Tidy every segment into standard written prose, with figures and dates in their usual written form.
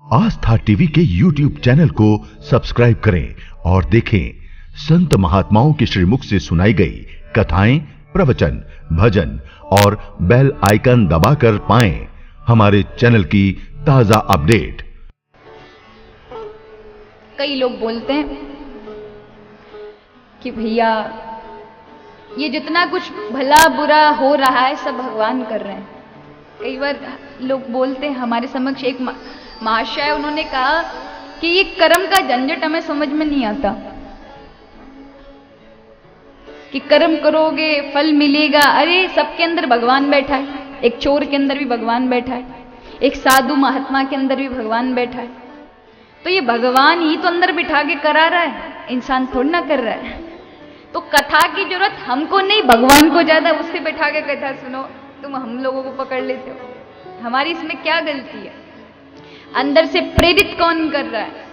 आस्था TV के YouTube channel को subscribe करें और देखें संत महात्माओं के श्रीमुख से सुनाई गई कथाएं, प्रवचन, भजन और बेल आइकन दबाकर पाएं हमारे चैनल की ताजा अपडेट। कई लोग बोलते हैं कि भैया ये जितना कुछ भला बुरा हो रहा है सब भगवान कर रहे हैं। कई बार लोग बोलते हैं, हमारे समक्ष एक महाशय, उन्होंने कहा कि ये कर्म का झंझट हमें समझ में नहीं आता कि कर्म करोगे फल मिलेगा। अरे सबके अंदर भगवान बैठा है, एक चोर के अंदर भी भगवान बैठा है, एक साधु महात्मा के अंदर भी भगवान बैठा है। तो ये भगवान ही तो अंदर बिठा के करा रहा है, इंसान थोड़ा ना कर रहा है। तो कथा की जरूरत हमको नहीं, भगवान को ज्यादा। उससे बैठा के कथा सुनो, तुम हम लोगों को पकड़ लेते हो। हमारी इसमें क्या गलती है? अंदर से प्रेरित कौन कर रहा है?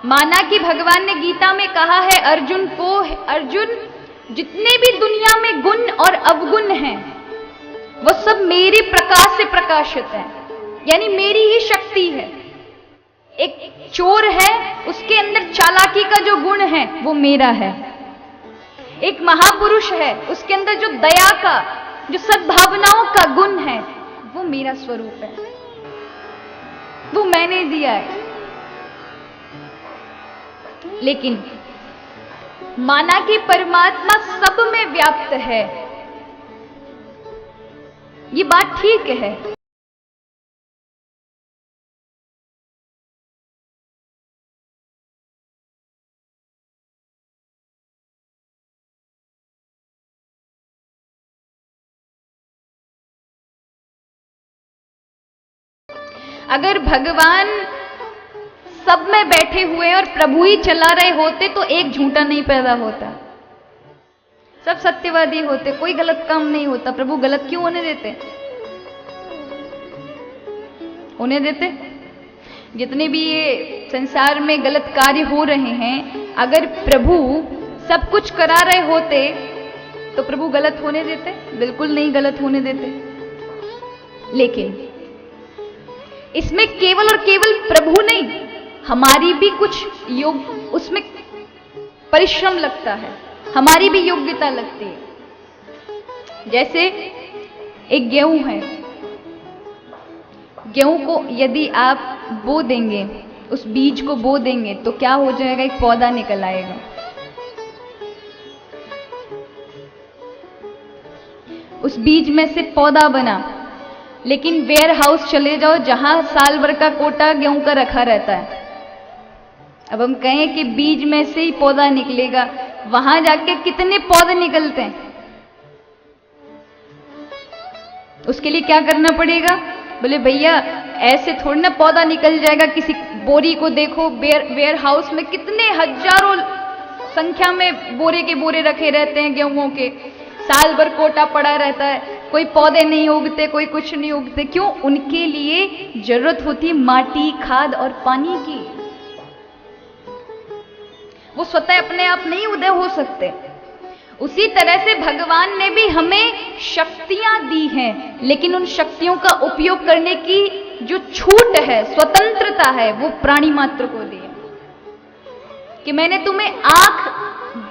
माना कि भगवान ने गीता में कहा है अर्जुन को, अर्जुन जितने भी दुनिया में गुण और अवगुण हैं वो सब मेरे प्रकाश से प्रकाशित है, यानी मेरी ही शक्ति है। एक चोर है, उसके अंदर चालाकी का जो गुण है वो मेरा है। एक महापुरुष है, उसके अंदर जो दया का, जो सद्भावनाओं का गुण है वो मेरा स्वरूप है, वो मैंने दिया है। लेकिन माना कि परमात्मा सब में व्याप्त है, ये बात ठीक है। अगर भगवान सब में बैठे हुए और प्रभु ही चला रहे होते तो एक झूठा नहीं पैदा होता, सब सत्यवादी होते, कोई गलत काम नहीं होता। प्रभु गलत क्यों होने देते? होने देते? जितने भी ये संसार में गलत कार्य हो रहे हैं, अगर प्रभु सब कुछ करा रहे होते तो प्रभु गलत होने देते? बिल्कुल नहीं गलत होने देते। लेकिन इसमें केवल और केवल प्रभु नहीं, हमारी भी कुछ योग, उसमें परिश्रम लगता है, हमारी भी योग्यता लगती है। जैसे एक गेहूं है, गेहूं को यदि आप बो देंगे, उस बीज को बो देंगे तो क्या हो जाएगा? एक पौधा निकल आएगा। उस बीज में से पौधा बना। लेकिन वेयर हाउस चले जाओ जहां साल भर का कोटा गेहूं का रखा रहता है, अब हम कहें कि बीज में से ही पौधा निकलेगा, वहां जाके कितने पौधे निकलते हैं? उसके लिए क्या करना पड़ेगा? बोले भैया ऐसे थोड़ी ना पौधा निकल जाएगा। किसी बोरी को देखो, वेयर हाउस में कितने हजारों संख्या में बोरे के बोरे रखे रहते हैं गेहूं के, साल भर कोटा पड़ा रहता है, कोई पौधे नहीं उगते, कोई कुछ नहीं उगते। क्यों? उनके लिए जरूरत होती माटी, खाद और पानी की। वो स्वतः अपने आप नहीं उदय हो सकते। उसी तरह से भगवान ने भी हमें शक्तियां दी हैं, लेकिन उन शक्तियों का उपयोग करने की जो छूट है, स्वतंत्रता है, वो प्राणी मात्र को दी है। कि मैंने तुम्हें आंख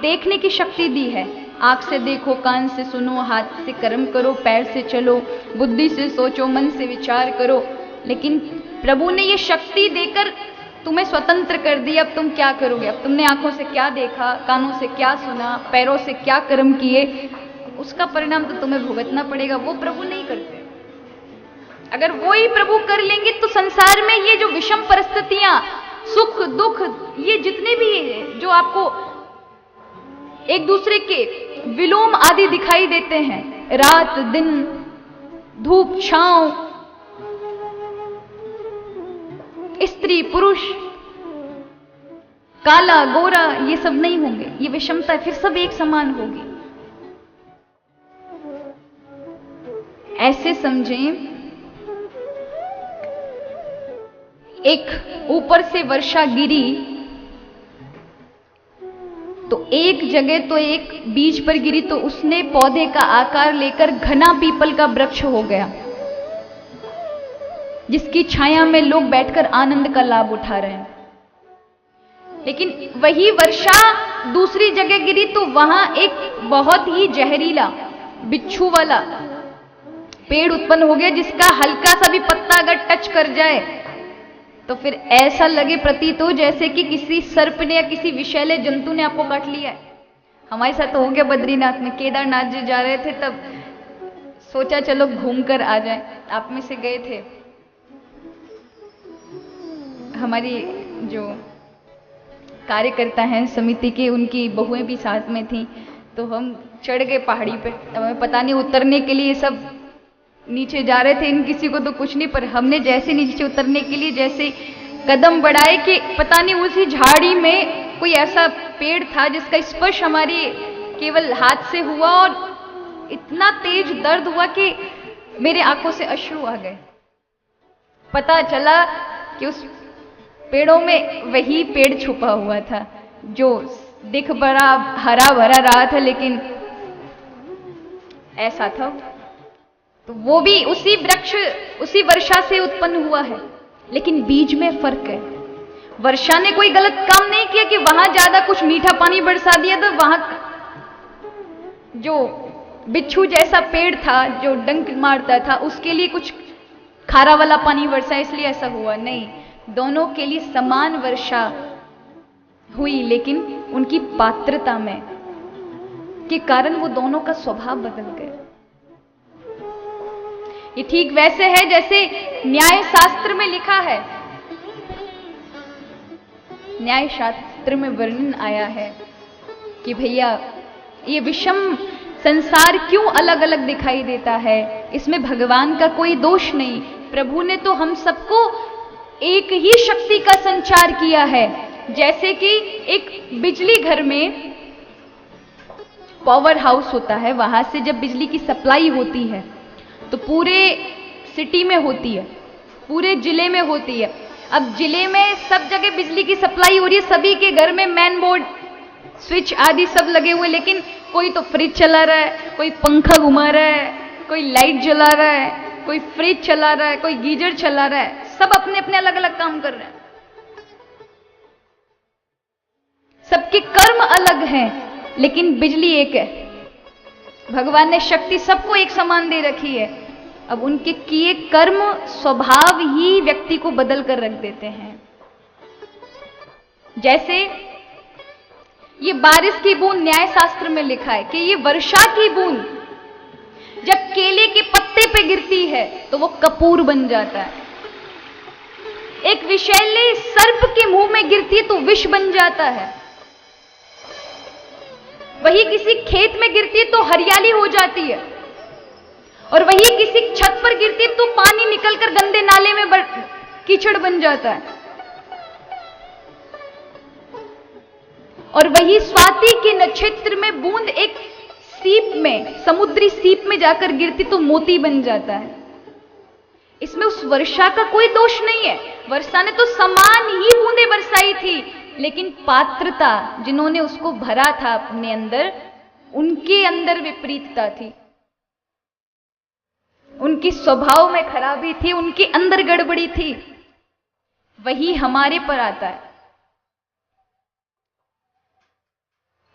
देखने की शक्ति दी है, आंख से देखो, कान से सुनो, हाथ से कर्म करो, पैर से चलो, बुद्धि से सोचो, मन से विचार करो। लेकिन प्रभु ने ये शक्ति देकर तुम्हें स्वतंत्र कर दिया। अब तुम क्या करोगे? अब तुमने आंखों से क्या देखा, कानों से क्या सुना, पैरों से क्या कर्म किए, उसका परिणाम तो तुम्हें भुगतना पड़ेगा। वो प्रभु नहीं करते। अगर वो ही प्रभु कर लेंगे तो संसार में ये जो विषम परिस्थितियां, सुख दुख, ये जितने भी जो आपको एक दूसरे के विलोम आदि दिखाई देते हैं, रात दिन, धूप छांव, स्त्री पुरुष, काला गोरा, ये सब नहीं होंगे। ये विषमता फिर सब एक समान होगी। ऐसे समझें, एक ऊपर से वर्षा गिरी तो एक जगह तो एक बीज पर गिरी तो उसने पौधे का आकार लेकर घना पीपल का वृक्ष हो गया। जिसकी छाया में लोग बैठकर आनंद का लाभ उठा रहे हैं। लेकिन वही वर्षा दूसरी जगह गिरी तो वहां एक बहुत ही जहरीला बिच्छू वाला पेड़ उत्पन्न हो गया, जिसका हल्का सा भी पत्ता अगर टच कर जाए तो फिर ऐसा लगे प्रतीत हो जैसे कि किसी सर्प ने या किसी विषैले जंतु ने आपको काट लिया है। हमारे साथ तो हो गया बद्रीनाथ में, केदारनाथ जी जा रहे थे तब सोचा चलो घूम कर आ जाए। आप में से गए थे, हमारी जो कार्यकर्ता हैं समिति के, उनकी बहुएं भी साथ में थी, तो हम चढ़ गए पहाड़ी पे। अब हमें पता नहीं उतरने के लिए सब नीचे जा रहे थे, इन किसी को तो कुछ नहीं, पर हमने जैसे नीचे उतरने के लिए जैसे कदम बढ़ाए कि पता नहीं उसी झाड़ी में कोई ऐसा पेड़ था जिसका स्पर्श हमारी केवल हाथ से हुआ और इतना तेज दर्द हुआ कि मेरे आंखों से अश्रु आ गए। पता चला कि उस पेड़ों में वही पेड़ छुपा हुआ था जो दिख बड़ा हरा भरा रहा था, लेकिन ऐसा था। तो वो भी उसी वृक्ष उसी वर्षा से उत्पन्न हुआ है, लेकिन बीज में फर्क है। वर्षा ने कोई गलत काम नहीं किया कि वहां ज्यादा कुछ मीठा पानी बरसा दिया, तो वहां जो बिच्छू जैसा पेड़ था जो डंक मारता था उसके लिए कुछ खारा वाला पानी बरसा इसलिए ऐसा हुआ नहीं। दोनों के लिए समान वर्षा हुई, लेकिन उनकी पात्रता में के कारण वो दोनों का स्वभाव बदल गया। ये ठीक वैसे है जैसे न्याय शास्त्र में लिखा है, न्याय शास्त्र में वर्णन आया है कि भैया ये विषम संसार क्यों अलग अलग दिखाई देता है, इसमें भगवान का कोई दोष नहीं। प्रभु ने तो हम सबको एक ही शक्ति का संचार किया है। जैसे कि एक बिजली घर में पावर हाउस होता है, वहां से जब बिजली की सप्लाई होती है तो पूरे सिटी में होती है, पूरे जिले में होती है। अब जिले में सब जगह बिजली की सप्लाई हो रही है, सभी के घर में मेन बोर्ड स्विच आदि सब लगे हुए, लेकिन कोई तो फ्रिज चला रहा है, कोई पंखा घुमा रहा है, कोई लाइट जला रहा है, कोई फ्रिज चला रहा है, कोई गीजर चला रहा है, सब अपने अपने अलग अलग काम कर रहे हैं। सबके कर्म अलग हैं, लेकिन बिजली एक है। भगवान ने शक्ति सबको एक समान दे रखी है। अब उनके किए कर्म स्वभाव ही व्यक्ति को बदल कर रख देते हैं। जैसे ये बारिश की बूंद न्याय शास्त्र में लिखा है कि ये वर्षा की बूंद जब केले के पत्ते पे गिरती है तो वो कपूर बन जाता है। एक विषैले सर्प के मुंह में गिरती है तो विष बन जाता है। वही किसी खेत में गिरती है तो हरियाली हो जाती है, और वही किसी छत पर गिरती है तो पानी निकलकर गंदे नाले में कीचड़ बन जाता है। और वही स्वाति के नक्षत्र में बूंद एक सीप में, समुद्री सीप में जाकर गिरती तो मोती बन जाता है। इसमें उस वर्षा का कोई दोष नहीं है। वर्षा ने तो समान ही बूंदें बरसाई थी, लेकिन पात्रता जिन्होंने उसको भरा था अपने अंदर, उनके अंदर विपरीतता थी, उनकी स्वभाव में खराबी थी, उनके अंदर गड़बड़ी थी। वही हमारे पर आता है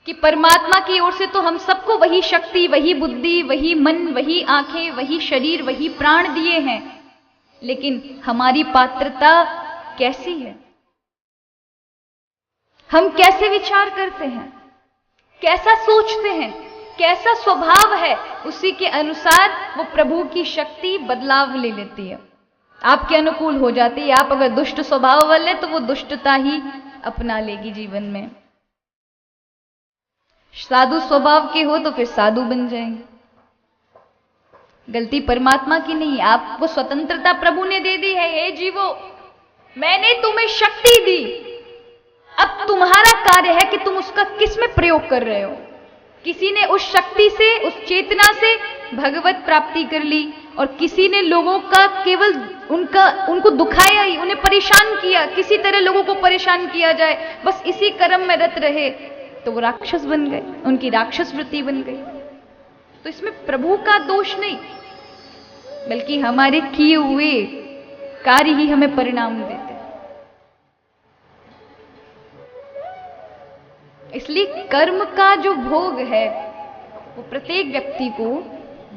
कि परमात्मा की ओर से तो हम सबको वही शक्ति, वही बुद्धि, वही मन, वही आंखें, वही शरीर, वही प्राण दिए हैं, लेकिन हमारी पात्रता कैसी है, हम कैसे विचार करते हैं, कैसा सोचते हैं, कैसा स्वभाव है, उसी के अनुसार वो प्रभु की शक्ति बदलाव ले लेती है, आपके अनुकूल हो जाती है। आप अगर दुष्ट स्वभाव वाले तो वो दुष्टता ही अपना लेगी जीवन में। साधु स्वभाव के हो तो फिर साधु बन जाएंगे। गलती परमात्मा की नहीं, आपको स्वतंत्रता प्रभु ने दे दी है। हे जीवो, मैंने तुम्हें शक्ति दी, अब तुम्हारा कार्य है कि तुम उसका किस में प्रयोग कर रहे हो। किसी ने उस शक्ति से, उस चेतना से भगवत प्राप्ति कर ली, और किसी ने लोगों का केवल उनको दुखाया ही, उन्हें परेशान किया, किसी तरह लोगों को परेशान किया जाए, बस इसी कर्म में रत रहे, तो वो राक्षस बन गए, उनकी राक्षस वृत्ति बन गई। तो इसमें प्रभु का दोष नहीं, बल्कि हमारे किए हुए कार्य ही हमें परिणाम देते हैं। इसलिए कर्म का जो भोग है वो प्रत्येक व्यक्ति को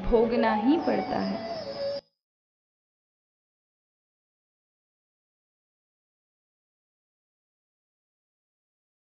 भोगना ही पड़ता है।